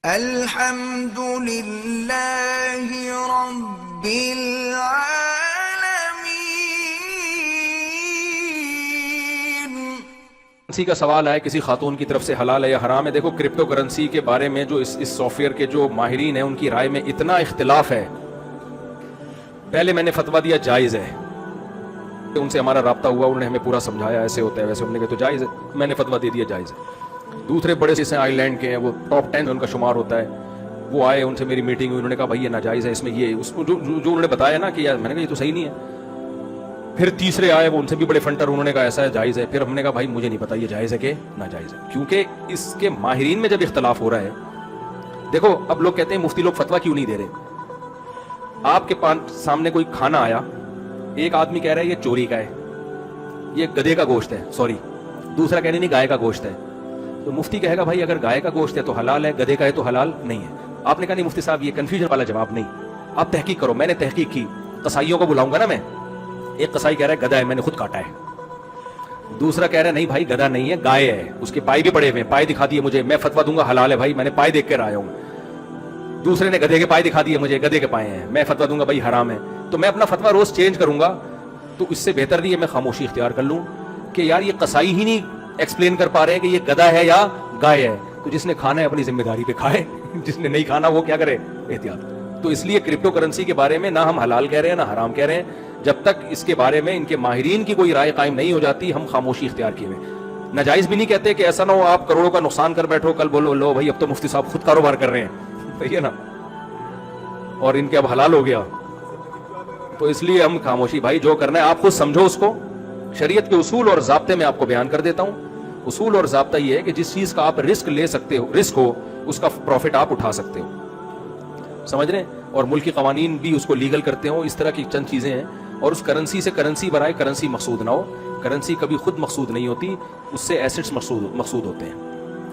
الحمد للہ رب العالمین۔ کرنسی کا سوال ہے کسی خاتون کی طرف سے حلال ہے یا حرام ہے۔ دیکھو کرپٹو کرنسی کے بارے میں جو اس سافٹ ویئر کے جو ماہرین ہیں ان کی رائے میں اتنا اختلاف ہے۔ پہلے میں نے فتویٰ دیا جائز ہے، ان سے ہمارا رابطہ ہوا، انہوں نے ہمیں پورا سمجھایا ایسے ہوتا ہے ویسے، ہم نے کہا تو جائز ہے، میں نے فتویٰ دے دیا جائز ہے۔ دوسرے بڑے سے آئی لینڈ کے ہیں، وہ ٹاپ 10 ان کا شمار ہوتا ہے، وہ آئے، ان سے میری میٹنگ ہوئی، انہوں نے کہا بھائی یہ ناجائز ہے، اس میں یہ اس کو جو انہوں نے بتایا نا کہ یار، میں نے کہا یہ تو صحیح نہیں ہے۔ پھر تیسرے آئے، وہ ان سے بھی بڑے فنٹر، انہوں نے کہا ایسا ہے جائز ہے۔ پھر ہم نے کہا بھائی مجھے نہیں پتا یہ جائز ہے کہ ناجائز ہے، کیونکہ اس کے ماہرین میں جب اختلاف ہو رہا ہے۔ دیکھو اب لوگ کہتے ہیں مفتی لوگ فتویٰ کیوں نہیں دے رہے۔ آپ کے سامنے کوئی کھانا آیا، ایک آدمی کہہ رہا ہے یہ چوری کا ہے، یہ گدھے کا گوشت ہے، سوری، دوسرا کہہ رہے نہیں گائے کا گوشت ہے، تو مفتی کہے گا بھائی اگر گائے کا گوشت ہے تو حلال ہے، گدھے کا ہے تو حلال نہیں ہے۔ آپ نے کہا نہیں مفتی صاحب یہ کنفیوژن والا جواب نہیں، آپ تحقیق کرو۔ میں نے تحقیق کی، قصائیوں کو بلاؤں گا نا میں، ایک قصائی کہہ رہا ہے گدھا ہے، میں نے خود کاٹا ہے، دوسرا کہہ رہا ہے نہیں بھائی گدھا نہیں ہے گائے ہے، اس کے پائے بھی پڑے ہوئے ہیں، پائے دکھا دیے مجھے، میں فتویٰ دوں گا حلال ہے بھائی، میں نے پائے دیکھ کر آیا ہوں۔ دوسرے نے گدھے کے پائے دکھا دیے مجھے، گدھے کے پائے ہیں، میں فتویٰ دوں گا بھائی حرام ہے۔ تو میں اپنا فتویٰ روز چینج کروں گا، تو اس سے بہتر نہیں ہے میں خاموشی اختیار کر لوں کہ یار یہ قصائی ہی نہیں ایکسپلین کر پا رہے کہ یہ گدھا ہے یا گائے ہے، تو جس نے کھانا ہے اپنی ذمہ داری پہ کھائے، جس نے نہیں کھانا وہ کیا کرے، احتیاط۔ تو اس لیے کرپٹو کرنسی کے بارے میں نہ ہم حلال کہہ رہے ہیں نہ حرام کہہ رہے ہیں، جب تک اس کے بارے میں ان کے ماہرین کی کوئی رائے قائم نہیں ہو جاتی ہم خاموشی اختیار کیے ہوئے۔ ناجائز بھی نہیں کہتے کہ ایسا نہ ہو آپ کروڑوں کا نقصان کر بیٹھو، کل بولو لو بھائی اب تو مفتی صاحب خود کاروبار کر رہے ہیں، صحیح ہے نا، اور ان کے اب حلال ہو گیا۔ تو اس لیے ہم خاموشی، بھائی جو کرنا ہے آپ خود سمجھو اس کو۔ شریعت کے اصول اور ضابطے میں آپ کو بیان کر دیتا ہوں۔ اصول اور ضابطہ یہ ہے کہ جس چیز کا آپ رسک لے سکتے ہو، رسک ہو، اس کا پروفٹ آپ اٹھا سکتے ہو، سمجھ رہے ہیں، اور ملکی قوانین بھی اس کو لیگل کرتے ہو، اس طرح کی چند چیزیں ہیں۔ اور اس کرنسی سے کرنسی برائے کرنسی مقصود نہ ہو، کرنسی کبھی خود مقصود نہیں ہوتی، اس سے ایسٹس مقصود ہوتے ہیں۔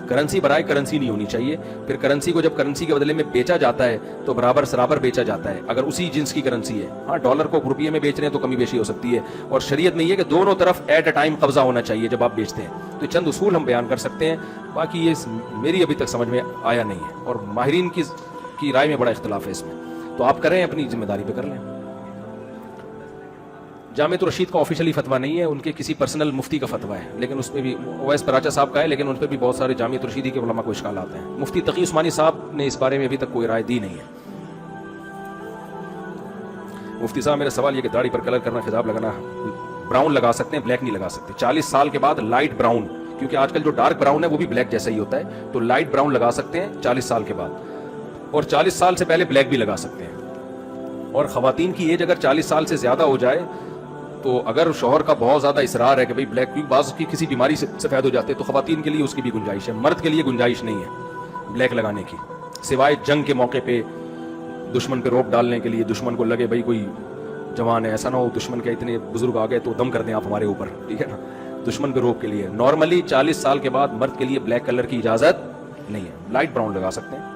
کرنسی برائے کرنسی نہیں ہونی چاہیے۔ پھر کرنسی کو جب کرنسی کے بدلے میں بیچا جاتا ہے تو برابر سرابر بیچا جاتا ہے، اگر اسی جنس کی کرنسی ہے۔ ہاں ڈالر کو روپیے میں بیچ رہے ہیں تو کمی بیشی ہو سکتی ہے، اور شریعت میں یہ کہ دونوں طرف ایٹ اے ٹائم قبضہ ہونا چاہیے جب آپ بیچتے ہیں۔ تو چند اصول ہم بیان کر سکتے ہیں، باقی یہ میری ابھی تک سمجھ میں آیا نہیں ہے، اور ماہرین کی رائے میں بڑا اختلاف ہے اس میں۔ تو آپ کریں اپنی ذمہ داری پہ کر لیں۔ جامعۃ الرشید کا آفیشلی فتویٰ نہیں ہے، ان کے کسی پرسنل مفتی کا فتویٰ ہے، لیکن اس پہ بھی اویس پراچا صاحب کا ہے، لیکن ان پہ بھی بہت سارے جامعۃ الرشیدی کے علماء کو اشکالات ہیں۔ مفتی تقی عثمانی صاحب نے اس بارے میں ابھی تک کوئی رائے دی نہیں ہے۔ مفتی صاحب میرا سوال یہ کہ داڑھی پر کلر کرنا، خضاب لگانا، براؤن لگا سکتے ہیں، بلیک نہیں لگا سکتے۔ 40 سال کے بعد لائٹ براؤن، کیونکہ آج کل جو ڈارک براؤن ہے وہ بھی بلیک جیسا ہی ہوتا ہے، تو لائٹ براؤن لگا سکتے ہیں 40 سال کے بعد، اور 40 سال سے پہلے بلیک بھی لگا سکتے ہیں۔ اور خواتین کی ایج اگر 40 سال سے زیادہ ہو جائے تو اگر شوہر کا بہت زیادہ اصرار ہے کہ بھئی بلیک، بعض کی کسی بیماری سے سفید ہو جاتے ہیں، تو خواتین کے لیے اس کی بھی گنجائش ہے، مرد کے لیے گنجائش نہیں ہے بلیک لگانے کی، سوائے جنگ کے موقع پہ دشمن پہ روک ڈالنے کے لیے، دشمن کو لگے بھئی کوئی جوان ہے، ایسا نہ ہو دشمن کے اتنے بزرگ آ گئے تو دم کر دیں آپ ہمارے اوپر، ٹھیک ہے نا، دشمن پہ روک کے لیے۔ نارملی 40 سال کے بعد مرد کے لیے بلیک کلر کی اجازت نہیں ہے، لائٹ براؤن لگا سکتے ہیں۔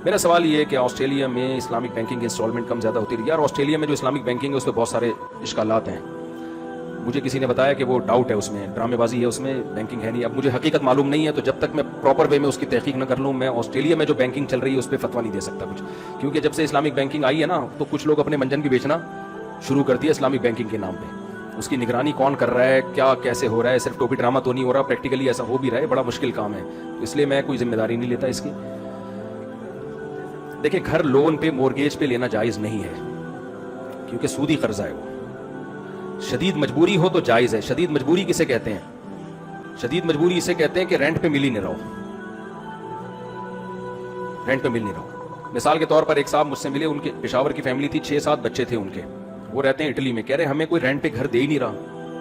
میرا سوال یہ ہے کہ آسٹریلیا میں اسلامک بینکنگ انسٹالمنٹ کم زیادہ ہوتی ہے۔ یار آسٹریلیا میں جو اسلامک بینکنگ ہے اس پہ بہت سارے اشکالات ہیں، مجھے کسی نے بتایا کہ وہ ڈاؤٹ ہے، اس میں ڈرامے بازی ہے، اس میں بینکنگ ہے نہیں۔ اب مجھے حقیقت معلوم نہیں ہے، تو جب تک میں پراپر وے میں اس کی تحقیق نہ کر لوں میں آسٹریلیا میں جو بینکنگ چل رہی ہے اس پہ فتویٰ نہیں دے سکتا کچھ، کیونکہ جب سے اسلامک بینکنگ آئی ہے نا تو کچھ لوگ اپنے منجن بھی بیچنا شروع کر دیا اسلامک بینکنگ کے نام پہ۔ اس کی نگرانی کون کر رہا ہے، کیا کیسے ہو رہا ہے، صرف ٹوپی ڈرامہ تو نہیں ہو رہا، پریکٹیکلی ایسا ہو بھی رہا ہے، بڑا مشکل کام ہے، اس لیے میں کوئی ذمہ داری نہیں لیتا اس کی۔ دیکھیں گھر لون پہ مورگیج پہ لینا جائز نہیں ہے، کیونکہ سودی قرضہ ہے وہ۔ شدید مجبوری ہو تو جائز ہے۔ شدید مجبوری کسے کہتے ہیں؟ شدید مجبوری اسے کہتے ہیں کہ رینٹ پہ مل ہی نہیں رہو، رینٹ پہ مل نہیں رہو۔ مثال کے طور پر ایک صاحب مجھ سے ملے، ان کے پشاور کی فیملی تھی، 6-7 بچے تھے ان کے، وہ رہتے ہیں اٹلی میں، کہہ رہے ہمیں کوئی رینٹ پہ گھر دے ہی نہیں رہا،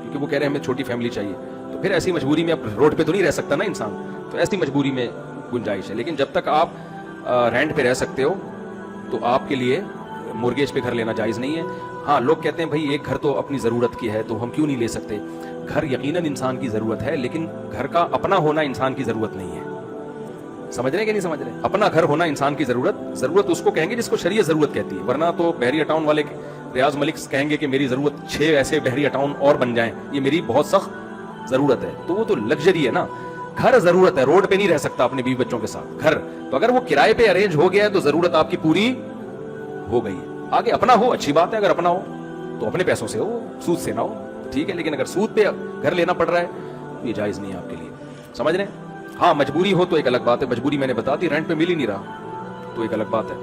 کیونکہ وہ کہہ رہے ہمیں چھوٹی فیملی چاہیے۔ تو پھر ایسی مجبوری میں اب روڈ پہ تو نہیں رہ سکتا نا انسان، تو ایسی مجبوری میں گنجائش ہے، لیکن جب تک آپ رینٹ پہ رہ سکتے ہو تو آپ کے لیے مورگیج پہ گھر لینا جائز نہیں ہے۔ ہاں لوگ کہتے ہیں بھائی ایک گھر تو اپنی ضرورت کی ہے تو ہم کیوں نہیں لے سکتے۔ گھر یقیناً انسان کی ضرورت ہے، لیکن گھر کا اپنا ہونا انسان کی ضرورت نہیں ہے۔ سمجھ رہے ہیں کہ نہیں سمجھ رہے؟ اپنا گھر ہونا انسان کی ضرورت اس کو کہیں گے جس کو شریعت ضرورت کہتی ہے، ورنہ تو بحریہ ٹاؤن والے ریاض ملک کہیں گے کہ میری ضرورت 6 ایسے بحریہ ٹاؤن اور بن جائیں، یہ میری بہت سخت ضرورت ہے، تو وہ تو لگژری ہے نا۔ گھر ضرورت ہے, روڈ پہ نہیں رہ سکتا اپنے بیوی بچوں کے ساتھ. گھر تو اگر وہ کرائے پہ ارینج ہو گیا ہے تو ضرورت آپ کی پوری ہو گئی ہے. آگے اپنا ہو اچھی بات ہے, اگر اپنا ہو تو اپنے پیسوں سے ہو, سود سے نہ ہو, ٹھیک ہے. لیکن اگر سود پہ گھر لینا پڑ رہا ہے تو یہ جائز نہیں ہے آپ کے لیے, سمجھ رہے ہیں. ہاں مجبوری ہو تو ایک الگ بات ہے, مجبوری میں نے بتا دی, رینٹ پہ مل ہی نہیں رہا تو ایک الگ بات ہے.